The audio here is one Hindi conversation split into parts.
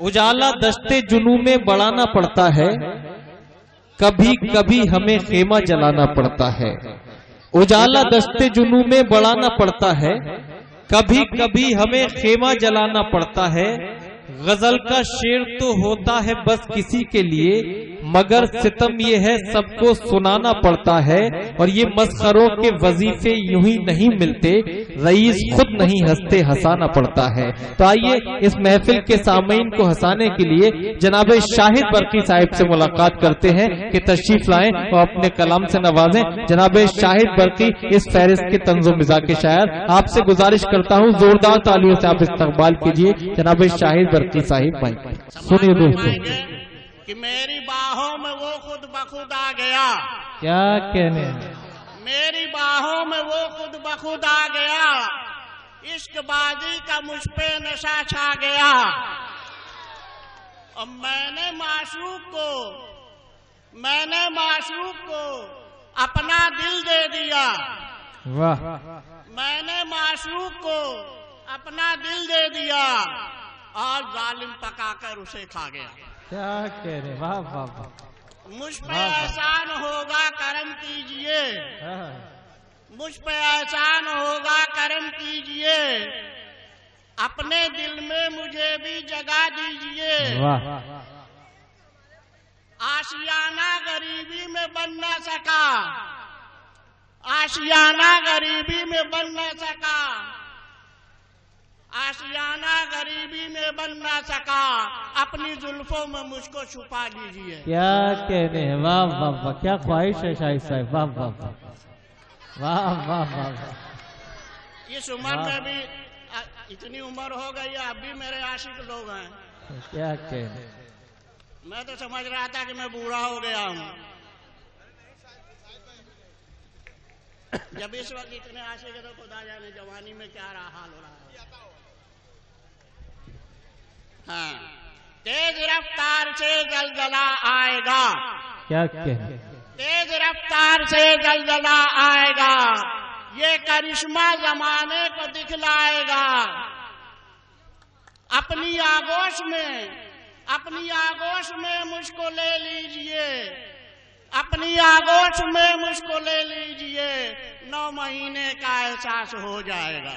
उजाला दस्ते जुनू में बढ़ाना पड़ता है, कभी कभी हमें खेमा जलाना पड़ता है। उजाला दस्ते जुनू में बढ़ाना पड़ता है, कभी कभी हमें खेमा जलाना पड़ता है। गजल का शेर तो होता है बस किसी के लिए, मगर सितम ये है सबको सुनाना पड़ता है। और ये मस्खरों के वजीफे यूं ही नहीं मिलते, रईस खुद नहीं हंसते हंसाना पड़ता है। तो आइए इस महफिल के सामीन को हंसाने के लिए जनाब शाहिद बरकी साहिब से मुलाकात करते हैं कि तशरीफ लाएं और अपने कलाम से नवाजें। जनाब शाहिद बरकी इस फहरिस्त के तंज़ो मिजाज के शायर, आपसे गुजारिश करता हूँ जोरदार तालियों से आप इस्तकबाल कीजिए जनाब शाहिद बरकी साहिब भाई। सुनिए दोस्तों कि मेरी बाहों में वो खुद बखुद आ गया। क्या कहने, मेरी बाहों में वो खुद बखुद आ गया, इश्कबाजी का मुझ पे नशा छा गया। और मैंने माशूक को अपना दिल दे दिया। वाह, मैंने माशूक को अपना दिल दे दिया और जालिम पकाकर उसे खा गया। क्या कह रहे, वाह वाह वाह। मुझ पे एहसान होगा करम कीजिए, मुझ पे एहसान होगा करम कीजिए, अपने दिल में मुझे भी जगा दीजिए। वाह, आशियाना गरीबी में बन न सका, आशियाना गरीबी में बन न सका, आशियाना गरीबी में बन ना सका, अपनी जुल्फों में मुझको छुपा लीजिए। क्या कहने हैं, वाह वाह वाह, क्या ख्वाहिश है शाहिद साहब, वाह वाह वाह वाह वाह वाह। इस उम्र में भी इतनी उम्र हो गई है, अब भी मेरे आशिक लोग हैं। क्या कहने, मैं तो समझ रहा था कि मैं बूढ़ा हो गया हूँ, जब इस वक्त इतने आशिक है तो खुदा जाने जवानी में क्या हाल हो रहा है। हाँ, तेज रफ्तार से जलजला आएगा। क्या कहने, तेज रफ्तार से जलजला आएगा, ये करिश्मा जमाने को दिखलाएगा। अपनी आगोश में मुझको ले लीजिए, अपनी आगोश में मुझको ले लीजिए, 9 महीने का एहसास हो जाएगा।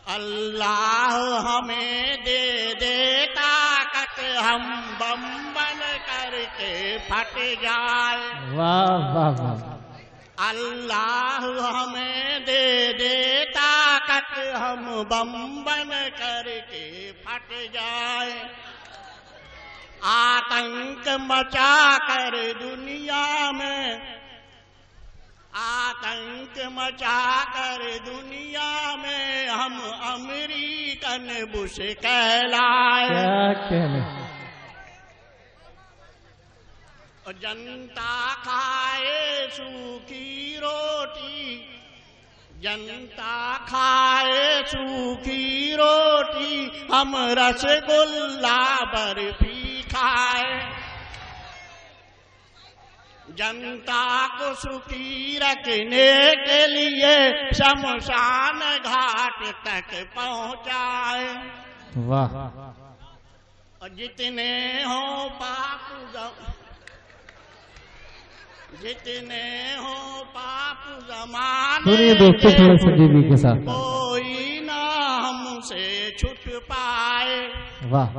अल्लाह हमें दे दे ताकत, हम बम बन करके फट जाए। वाह वाह वाह। अल्लाह हमें दे दे ताकत, हम बम बन करके फट जाए। आतंक मचा कर दुनिया में, आतंक मचा कर दुनिया में, हम अमेरिकन बुश कहलाए। क्या कहने, और जनता खाए सूखी रोटी, जनता खाए सूखी रोटी, हम रसगुल्ला बर्फी खाए। जनता को सुखी रखने के लिए शमशान घाट तक पहुंचाए। वाह, और जितने हो पाप जमाने, सुनिए दोस्तों थोड़ा संजीवी के साथ, कोई ना हमसे छुट पाए। वाह,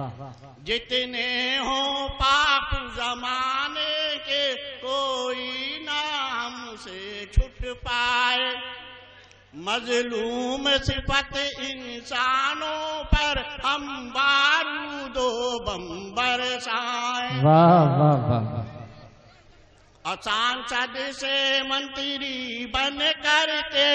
जितने हो पाप जमाने के, कोई ना हमसे छुट पाए। मजलूम सिफत इंसानों पर, हम बारूदो बम बरसाए। वाह वाह वाह। और सांसद से मंत्री बन करके,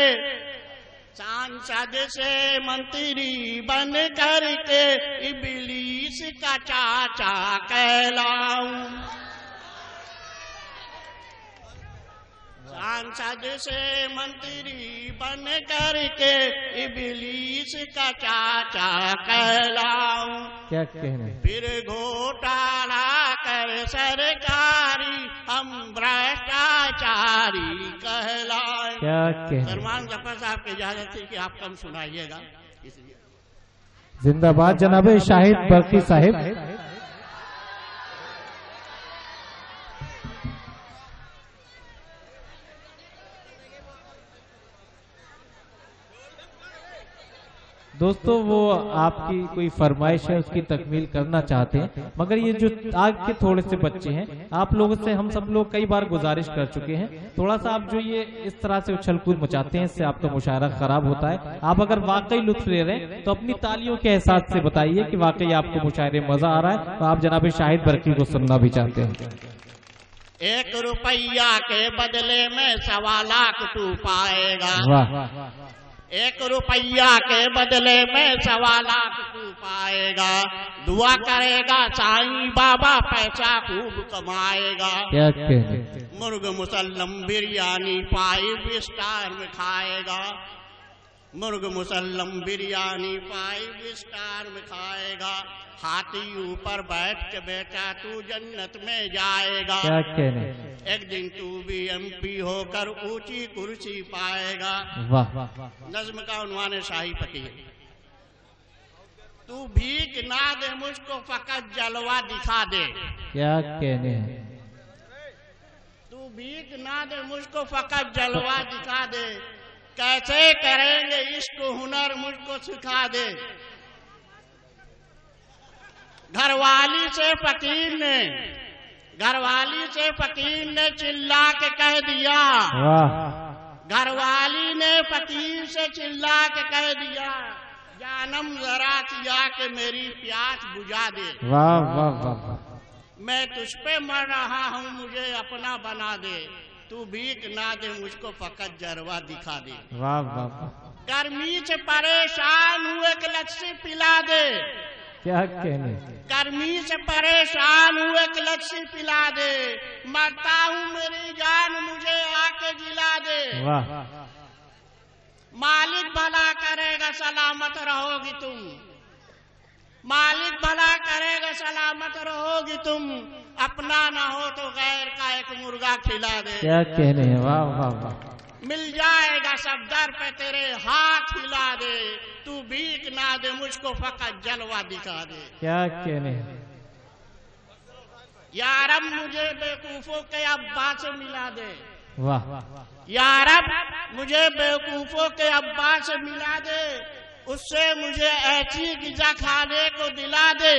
सांसद से मंत्री बन करके, इबलीस का चाचा कहलाऊं। सांसद से मंत्री बन करके, इबलीस का चाचा कहलाऊं। क्या कहने, फिर घोटाला कर सरकारी, हम भ्रष्टाचारी कहलाए। क्या कहने, सलमान जफर साहब की इजाजत थी कि आप कम सुनाइएगा, इसलिए जिंदाबाद जनाब शाहिद बरकी साहिब। दोस्तों वो आपकी कोई फरमाइश है उसकी तकमील करना चाहते हैं, मगर ये जो आग के थोड़े से बच्चे हैं आप लोगों से हम सब लोग कई बार गुजारिश कर चुके हैं, थोड़ा सा आप जो ये इस तरह से उछल कूद मचाते हैं इससे आपका मुशायरा खराब होता है। आप अगर वाकई लुत्फ ले रहे हैं तो अपनी तालियों के एहसास से बताइए कि वाकई आपको मुशायरे मजा आ रहा है, तो आप जनाब शाहिद बरकी को सुनना भी चाहते हैं। 1 रुपया के बदले में 1.25 लाख तू पाएगा। वाह। 1 रुपया के बदले में 1.25 लाख तू पाएगा। दुआ करेगा साईं बाबा पैसा खूब कमाएगा। क्या कहने। मुर्ग मुसल्लम बिरयानी 5 स्टार में खाएगा। मुर्ग मुसल्लम बिरयानी 5 स्टार में खाएगा। हाथी ऊपर बैठ के बेटा तू जन्नत में जाएगा। क्या कहने। एक दिन तू भी MP होकर ऊंची कुर्सी पाएगा। वाह। नज्म का उन्वान है शाही फकीर। तू भीख ना दे मुझको फकत जलवा दिखा दे। क्या कहने हैं। तू भीख ना दे मुझको फकत जलवा दिखा दे। कैसे करेंगे इश्क हुनर मुझको सिखा दे। घरवाली से फकीर ने चिल्ला के कह दिया। घरवाली ने फकीर से चिल्ला के कह दिया, जानम जरा सिया के मेरी प्यास बुझा दे। वाह वाह वाह। मैं तुझ पे मर रहा हूँ मुझे अपना बना दे। तू भीख ना दे मुझको फकत जरवा दिखा दे। वाह वाह। गर्मी से परेशान हूँ एक लस्सी पिला दे। क्या कहने। गर्मी से परेशान हूँ एक लस्सी पिला दे। मरता हूँ मेरी जान मुझे आके जिला दे। वाह। मालिक भला करेगा सलामत रहोगी तुम। मालिक भला करेगा सलामत रहोगी तुम। अपना ना हो तो गैर का एक मुर्गा खिला दे। क्या कहने हैं। वाह वाह वाह। मिल जाएगा सब दर पे तेरे हाथ हिला दे। तू भीख ना दे मुझको फकत जलवा दिखा दे। क्या कहने। यारब मुझे बेवकूफों के अब्बा से मिला दे। वाह। यारब मुझे बेवकूफों के अब्बा से मिला दे। उससे मुझे ऐसी गिजा खाने को दिला दे।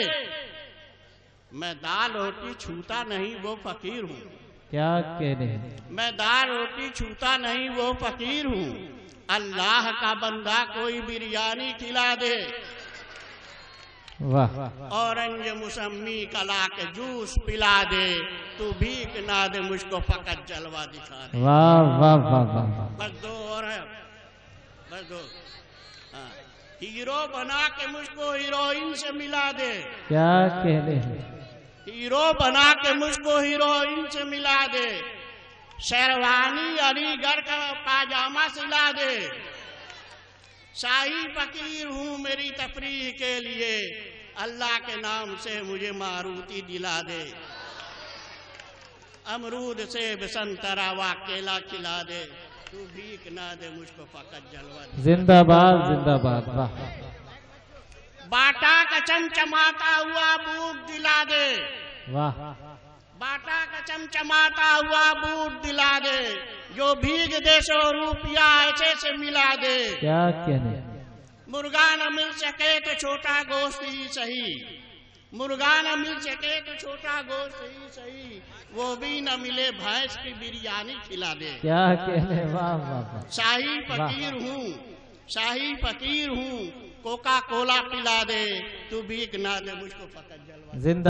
मैं दाल रोटी छूता नहीं वो फकीर हूँ। क्या कहने। मैं दाल रोटी छूता नहीं वो फकीर हूँ। अल्लाह का बंदा कोई बिरयानी खिला दे। वाह। ऑरेंज मुसम्मी कला के जूस पिला दे। तू भीख ना दे मुझको फकत जलवा दिखा दे। वाह वाह वाह वाह। बस 2 और है, बस 2। हाँ। हीरो बना के मुझको हीरोइन से मिला दे। क्या कहने। हीरो बना के मुझको हीरोइन से मिला दे। शेरवानी अलीगढ़ का पाजामा सिला दे। शाही फकीर हूँ मेरी तफरीह के लिए। अल्लाह के नाम से मुझे मारुति दिला दे। अमरूद सेब संतरा व केला खिला दे। तू भीख ना दे मुझको फकत जलवा दे। जिंदाबाद जिंदाबाद। वाह। बाटा का चमचमाता हुआ बूट दिला दे। वाह। बाटा का चमचमाता हुआ बूट दिला दे। जो भीग दे 100 रुपया ऐसे से मिला दे। क्या कहने। मुर्गा न मिल सके तो छोटा गोश्त ही सही। मुर्गा न मिल सके तो छोटा गोश्त ही सही। वो भी न मिले भैंस की बिरयानी खिला दे। क्या कहने। वाह वाह। शाही फकीर हूँ, शाही फकीर हूँ। कोका कोला पिला दे। तू भीख ना दे मुझको फकत जलवा। जिंदा